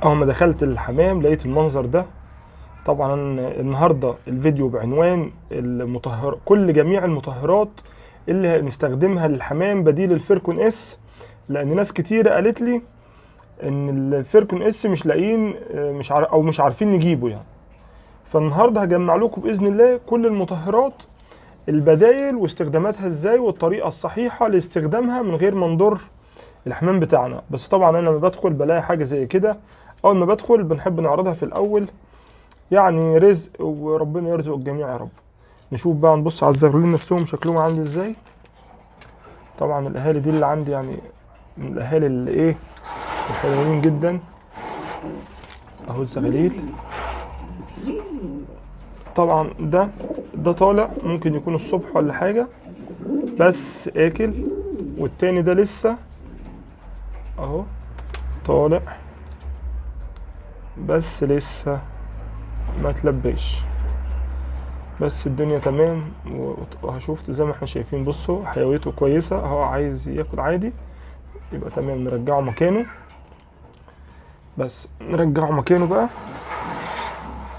اول ما دخلت الحمام لقيت المنظر ده. طبعا النهارده الفيديو بعنوان جميع المطهرات اللي نستخدمها للحمام بديل الفيركون اس، لان ناس كتيره قالت لي ان الفيركون اس مش لاقيين، مش عارفين نجيبه يعني. فالنهارده هجمع لكم باذن الله كل المطهرات، البدايل واستخداماتها ازاي، والطريقه الصحيحه لاستخدامها من غير ما نضر الحمام بتاعنا. بس طبعا انا لما بدخل بلاقي حاجه زي كده، اول ما بدخل بنحب نعرضها في الاول، يعني رزق وربنا يرزق الجميع يا رب. نشوف بقى، نبص على الزغلولين نفسهم شكلهم عندي ازاي. طبعا الاهالي دي اللي عندي يعني من الاهالي اللي ايه، الحلوين جدا. اهو الزغاليل. طبعا ده طالع ممكن يكون الصبح ولا حاجه بس اكل، والتاني ده لسه اهو طالع بس لسه ما تلبيش، بس الدنيا تمام. وهشوف زي ما احنا شايفين، بصوا حيويته كويسه اهو، عايز ياكل عادي يبقى تمام. نرجعه مكانه، بس نرجعه مكانه بقى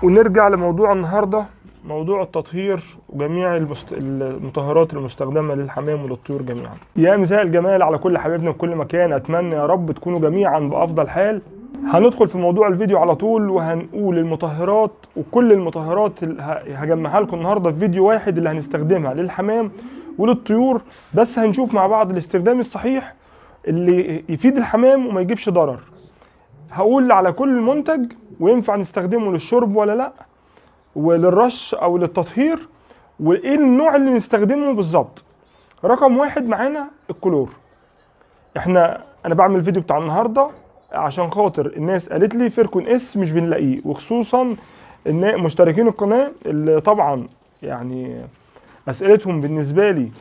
ونرجع لموضوع النهارده، موضوع التطهير وجميع المطهرات المستخدمه للحمام وللطيور جميعا. يا مساء الجمال على كل حبايبنا في كل مكان، اتمنى يا رب تكونوا جميعا بافضل حال. هندخل في موضوع الفيديو على طول، وهنقول المطهرات وكل المطهرات اللي هجمعها لكم النهارده في فيديو واحد اللي هنستخدمها للحمام وللطيور. بس هنشوف مع بعض الاستخدام الصحيح اللي يفيد الحمام وما يجيبش ضرر. هقول على كل منتج وينفع نستخدمه للشرب ولا لا، وللرش او للتطهير، وايه النوع اللي نستخدمه بالظبط. رقم واحد معانا الكلور. انا بعمل الفيديو بتاع النهارده عشان خاطر الناس قالت لي فيركون اس مش بنلاقيه، وخصوصا ان مشتركين القناه اللي طبعا يعني اسئلتهم بالنسبه لي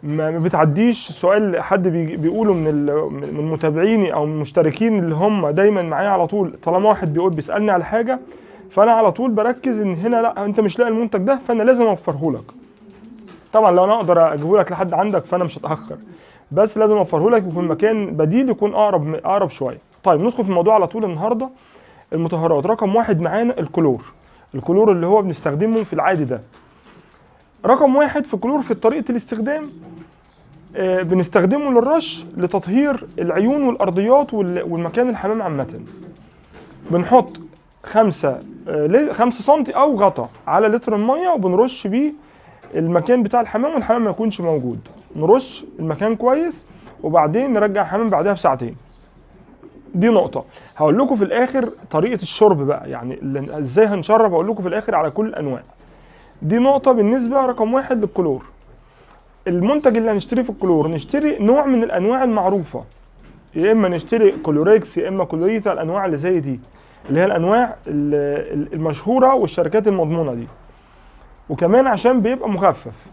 ما بتعديش سؤال حد بيقوله من متابعيني او من المشتركين اللي هم دايما معايا على طول. طالما واحد بيسالني على حاجه، فانا على طول بركز ان هنا لا، انت مش لاقي المنتج ده فانا لازم اوفره لك. طبعا لو انا اقدر اجيبه لك لحد عندك فانا مش هتاخر، بس لازم اوفره لك يكون مكان بديل، يكون اقرب شويه. طيب ندخل في الموضوع على طول النهارده. المطهرات رقم واحد معانا الكلور. الكلور اللي هو بنستخدمه في العادي ده رقم واحد في الكلور في طريقه الاستخدام. بنستخدمه للرش لتطهير العيون والارضيات والمكان الحمام عامه. بنحط 5 سم او غطا على لتر الميه وبنرش بيه المكان بتاع الحمام، والحمام ما يكونش موجود. نرش المكان كويس وبعدين نرجع الحمام بعدها بساعتين. دي نقطه. هقول لكم في الاخر طريقه الشرب بقى، يعني ازاي هنشرب هقول لكم في الاخر على كل الانواع. دي نقطه بالنسبه رقم واحد للكلور. المنتج اللي هنشتريه في الكلور نشتري نوع من الانواع المعروفه، يا اما نشتري كلوريكس يا اما كلوريتا، الانواع اللي زي دي اللي هي الانواع المشهوره والشركات المضمونه دي. وكمان عشان بيبقى مخفف،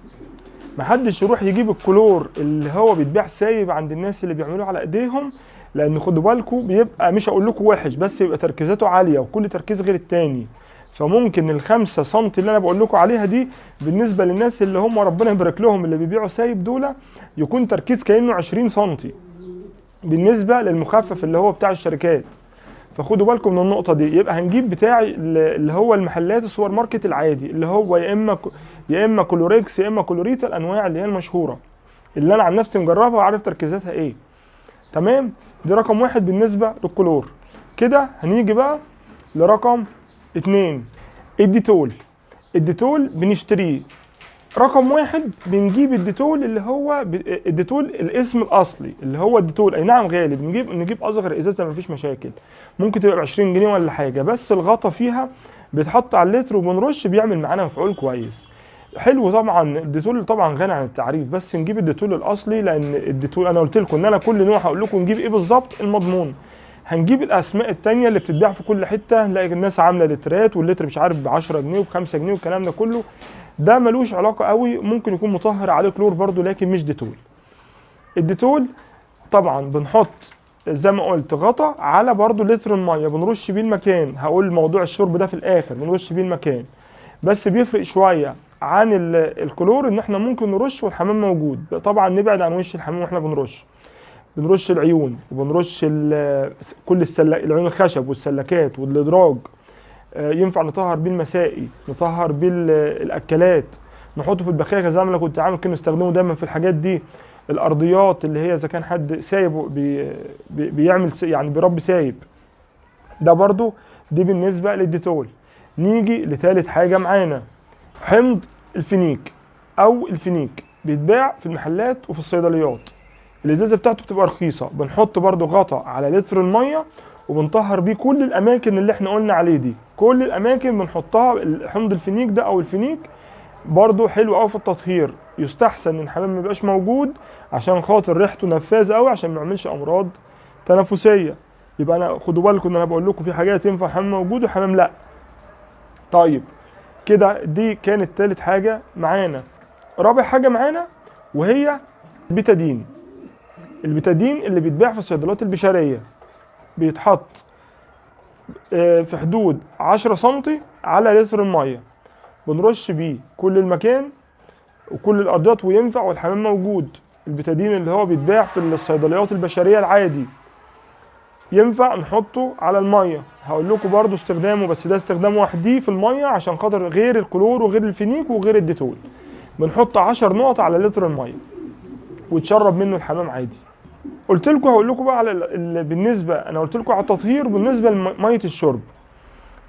محدش يروح يجيب الكلور اللي هو بيتباع سايب عند الناس اللي بيعملوه على ايديهم، لان خدوا بالكم بيبقى مش هقول لكم وحش، بس يبقى تركيزاته عاليه وكل تركيز غير التاني. فممكن ال5 سم اللي انا بقول لكم عليها دي بالنسبه للناس اللي هم ربنا يبارك لهم اللي بيبيعوا سايب دول، يكون تركيز كانه 20 سم بالنسبه للمخفف اللي هو بتاع الشركات. فخدوا بالكم من النقطه دي. يبقى هنجيب بتاع اللي هو المحلات السوبر ماركت العادي اللي هو يا اما كلوريكس يا اما كلوريتا، الانواع اللي هي المشهوره اللي انا عن نفسي مجربها وعارف تركيزاتها ايه. تمام. دي رقم واحد بالنسبه للكلور. كده هنيجي بقى لرقم 2 الديتول. الديتول بنشتريه رقم واحد. بنجيب الديتول اللي هو الديتول الاسم الاصلي اللي هو الديتول، اي نعم غالي، نجيب اصغر ازازه مفيش مشاكل، ممكن تبقى ب 20 جنيه ولا حاجه، بس الغطا فيها بيتحط على اللتر وبنرش بيعمل معانا مفعول كويس حلو. طبعا الديتول طبعا غني عن التعريف، بس نجيب الديتول الاصلي، لان الديتول انا قلت لكم ان انا كل نوع هقول لكم نجيب ايه بالظبط المضمون. هنجيب الاسماء التانية اللي بتتباع في كل حته، نلاقي الناس عامله لترات واللتر مش عارف ب 10 جنيه وب 5 جنيه والكلام ده كله. ده ملوش علاقه قوي، ممكن يكون مطهر عليه كلور برضو لكن مش ديتول. الديتول طبعا بنحط زي ما قلت غطا على برضو لتر الميه بنرش بيه المكان. هقول موضوع الشرب ده في الاخر، بنرش بيه المكان، بس بيفرق شويه عن الكلور ان احنا ممكن نرش والحمام موجود. طبعا نبعد عن وش الحمام واحنا بنرش. بنرش العيون، وبنرش كل العيون الخشب والسلكات والادراج. ينفع نطهر بيه المسائي، نطهر بيه الاكلات، نحطه في البخاخه زي ما انا كنت عامل كده، نستخدمه دايما في الحاجات دي. الارضيات اللي هي اذا كان حد سايب بيعمل يعني بيربي سايب، ده برضو دي بالنسبه للديتول. نيجي لثالث حاجه معانا، حمض الفينيك او الفينيك، بيتباع في المحلات وفي الصيدليات. الازازه بتاعته بتبقى رخيصه، بنحط برضو غطا على لتر الميه وبنطهر بيه كل الاماكن اللي احنا قلنا عليه دي، كل الاماكن بنحطها حمض الفينيك ده او الفينيك. برضو حلو قوي في التطهير، يستحسن ان الحمام ما يبقاش موجود عشان خاطر ريحته نفاذه قوي، عشان ما يعملش امراض تنفسيه. يبقى انا خدوا بالكم ان انا بقول لكم في حاجات ينفع حمام موجود وحمام لا. طيب كده دي كانت ثالث حاجه معانا. رابع حاجه معانا وهي البيتادين. البيتادين اللي بيتباع في الصيدليات البشريه، بيتحط في حدود 10 سنتي على لتر الميه، بنرش بيه كل المكان وكل الارضيات، وينفع والحمام موجود. البيتادين اللي هو بيتباع في الصيدليات البشريه العادي، ينفع نحطه على الميه. هقول لكم برضو استخدامه، بس ده استخدام وحدي في الميه عشان خاطر غير الكلور وغير الفينيك وغير الديتول. بنحط 10 نقط على لتر الميه وتشرب منه الحمام عادي. قلت لكم هقول لكم بقى على بالنسبه، انا قلت لكم على التطهير بالنسبه لميه الشرب.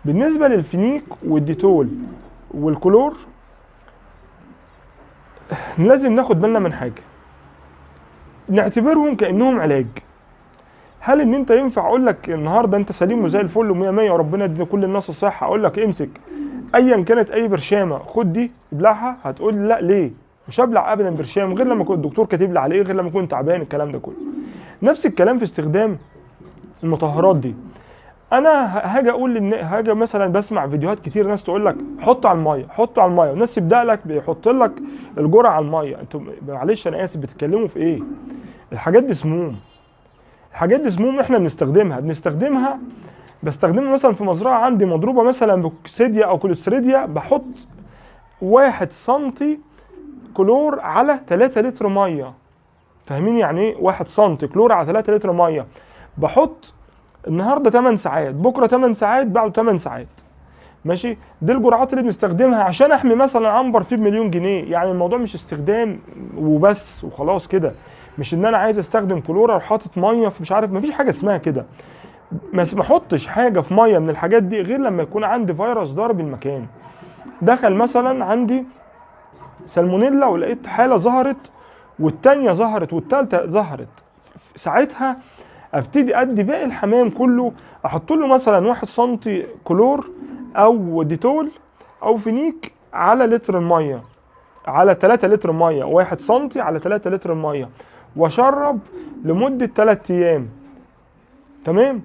بالنسبه للفينيك والديتول والكلور، لازم ناخد بالنا من حاجه، نعتبرهم كانهم علاج. هل ان انت ينفع اقول لك النهارده انت سليم وزي الفل و100 وربنا يدي كل الناس الصحه، اقول لك امسك ايا كانت اي برشامه خد دي ابلعها؟ هتقول لي لا ليه؟ مش هبلع ابدا برشام غير لما يكون الدكتور كاتب لي عليه، غير لما اكون تعبان، الكلام ده كله. نفس الكلام في استخدام المطهرات دي. انا هاجي مثلا بسمع فيديوهات كتير ناس تقول لك حط على الميه، حط على الميه، وناس يبدا لك بيحط لك الجرعه على الميه. انتوا معلش انا اسف، بتتكلموا في ايه؟ الحاجات دي سموم، الحاجات دي سموم احنا بنستخدمها بستخدمها مثلا في مزرعه عندي مضروبه مثلا بكوكسيديا او كوليستريديا، بحط 1 سنتي كلور على 3 لتر ميه. فاهمين يعني ايه 1 سنتي كلور على 3 لتر ميه؟ بحط النهارده 8 ساعات، بكره 8 ساعات، بعده 8 ساعات. ماشي، دي الجرعات اللي بنستخدمها عشان احمي مثلا عنبر فيه ب1,000,000 جنيه. يعني الموضوع مش استخدام وبس وخلاص كده، مش ان انا عايز استخدم كلورا وحاطط ميه في مش عارف، مفيش حاجه اسمها كده. ما احطش حاجه في ميه من الحاجات دي غير لما يكون عندي فيروس ضارب المكان. دخل مثلا عندي سالمونيلا ولقيت حاله ظهرت والتانيه ظهرت والتالته ظهرت، ساعتها ابتدي ادي باقي الحمام كله، احط له مثلا 1 سنتي كلور او ديتول او فينيك على لتر الميه، على 3 لتر ميه، 1 سنتي على 3 لتر ميه، واشرب لمده 3 ايام. تمام؟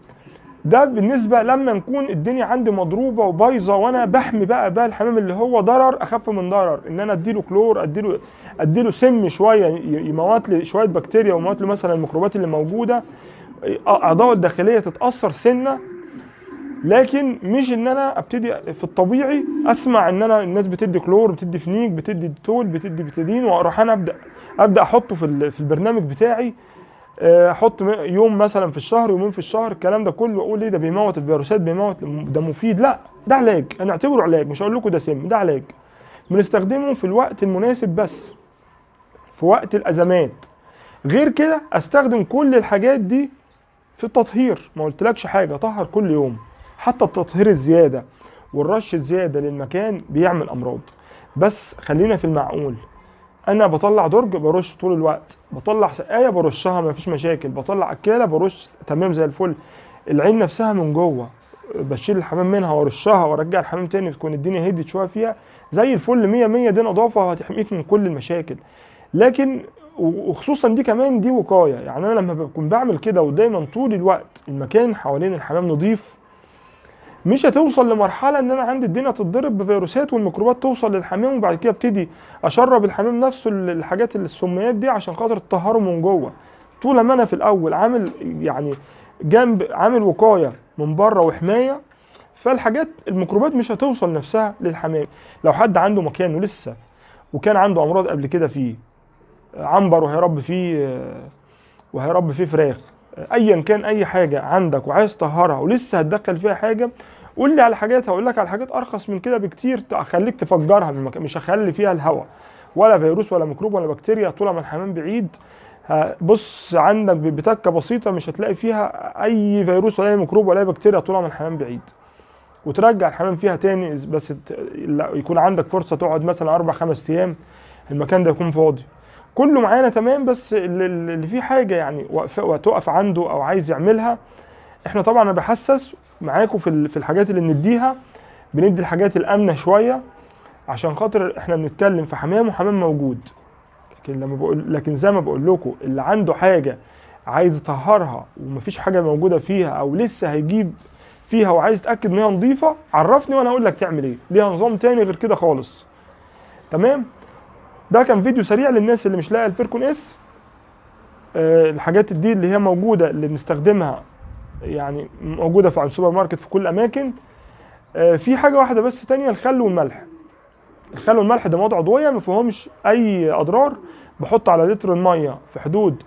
ده بالنسبه لما نكون الدنيا عندي مضروبه وبايظه، وانا بحمي بقى الحمام اللي هو ضرر اخف من ضرر، ان انا اديله كلور، اديله سم شويه يموت لي شويه بكتيريا ويموت له مثلا الميكروبات اللي موجوده، اعضائه الداخليه تتاثر سنه. لكن مش ان انا ابتدي في الطبيعي اسمع ان انا الناس بتدي كلور، بتدي فينيك، بتدي ديتول، بتدي بيتادين، واروح انا ابدا احطه في البرنامج بتاعي، احط يوم مثلا في الشهر، يومين في الشهر، الكلام ده كله، اقول ايه ده بيموت الفيروسات، بيموت، ده مفيد. لا، ده علاج، انا اعتبره علاج، مش هقول لكم ده سم، ده علاج بنستخدمه في الوقت المناسب بس، في وقت الازمات. غير كده استخدم كل الحاجات دي في التطهير. ما قلتلكش حاجه، طهر كل يوم. حتى التطهير الزياده والرش الزياده للمكان بيعمل امراض، بس خلينا في المعقول. انا بطلع درج برش طول الوقت، بطلع سقايه برشها ما فيش مشاكل، بطلع اكاله برش تمام زي الفل. العين نفسها من جوه بشيل الحمام منها وارشها وارجع الحمام تاني، تكون الدنيا هدت شويه فيها زي الفل 100 100. دي نظافه هتحميك من كل المشاكل. لكن وخصوصا دي كمان دي وقايه. يعني انا لما بكون بعمل كده ودايما طول الوقت المكان حوالين الحمام نظيف، مش هتوصل لمرحله ان انا عندي الدنيا تتضرب بفيروسات والميكروبات توصل للحمام، وبعد كده ابتدي اشرب الحمام نفسه الحاجات السميات دي عشان خاطر تطهره من جوه. طول ما انا في الاول عامل يعني عامل وقايه من بره وحمايه، فالحاجات الميكروبات مش هتوصل نفسها للحمام. لو حد عنده مكانه لسه وكان عنده امراض قبل كده فيه عنبر وهيربي فيه وهيربي فيه فراخ. ايا كان اي حاجه عندك وعايز تطهرها ولسه هتدخل فيها حاجه، قول لي على حاجات، هقول لك على حاجات ارخص من كده بكتير تخليك تفجرها من المكان. مش هخلي فيها الهواء ولا فيروس ولا ميكروب ولا بكتيريا طول ما الحمام بعيد. بص عندك بتكه بسيطه مش هتلاقي فيها اي فيروس ولا اي ميكروب ولا اي بكتيريا طول ما الحمام بعيد، وترجع الحمام فيها تاني. بس يكون عندك فرصه تقعد مثلا 4-5 ايام، المكان ده يكون فاضي. كله معانا تمام، بس اللي فيه حاجه يعني وتقف عنده او عايز يعملها. احنا طبعا انا بحسس معاكم في الحاجات اللي بنديها، بندي الحاجات الامنه شويه عشان خاطر احنا بنتكلم في حمام وحمام موجود. لكن زي ما بقول لكم، اللي عنده حاجه عايز يطهرها ومفيش حاجه موجوده فيها او لسه هيجيب فيها وعايز يتاكد ان هي نظيفه، عرفني وانا اقول لك تعمل ايه. ليها نظام تاني غير كده خالص. تمام. ده كان فيديو سريع للناس اللي مش لاقيه الفيركون اس. الحاجات دي اللي هي موجوده اللي بنستخدمها يعني موجوده في السوبر ماركت في كل الاماكن. في حاجه واحده بس تانية، الخل والملح. الخل والملح ده مواد عضويه ما فيهمش اي اضرار. بحط على لتر الميه في حدود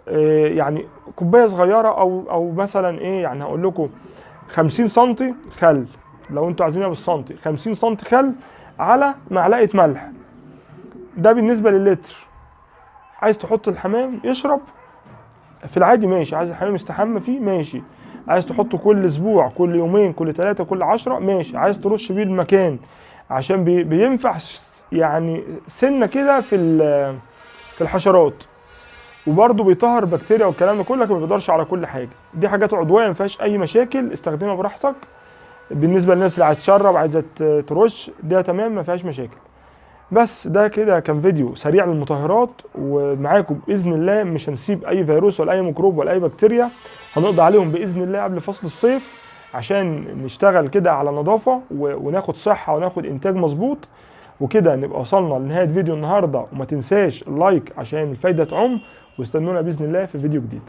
يعني كوبايه صغيره او مثلا ايه، يعني هقول لكم 50 سم خل، لو انتوا عايزينها بالسنتي، 50 سم خل على معلقه ملح. ده بالنسبه للتر. عايز تحط الحمام يشرب في العادي ماشي، عايز الحمام يستحمى فيه ماشي، عايز تحطه كل اسبوع، كل يومين، كل 3، كل 10 ماشي، عايز ترش بيه المكان عشان بينفع يعني سنه كده في الحشرات، وبرضه بيطهر بكتيريا والكلام ده كله، لكن ما بيقدرش على كل حاجه. دي حاجات عضويه ما فيهاش اي مشاكل، استخدمها براحتك. بالنسبه للناس اللي عايز تشرب، عايزه ترش، ده تمام ما فيهاش مشاكل. بس ده كده كان فيديو سريع للمطهرات، ومعاكم باذن الله مش هنسيب اي فيروس ولا اي ميكروب ولا اي بكتيريا، هنقضي عليهم باذن الله قبل فصل الصيف عشان نشتغل كده على نظافه وناخد صحه وناخد انتاج مظبوط. وكده نبقى وصلنا لنهايه فيديو النهارده، وما تنساش اللايك عشان الفايده تعم، واستنونا باذن الله في فيديو جديد.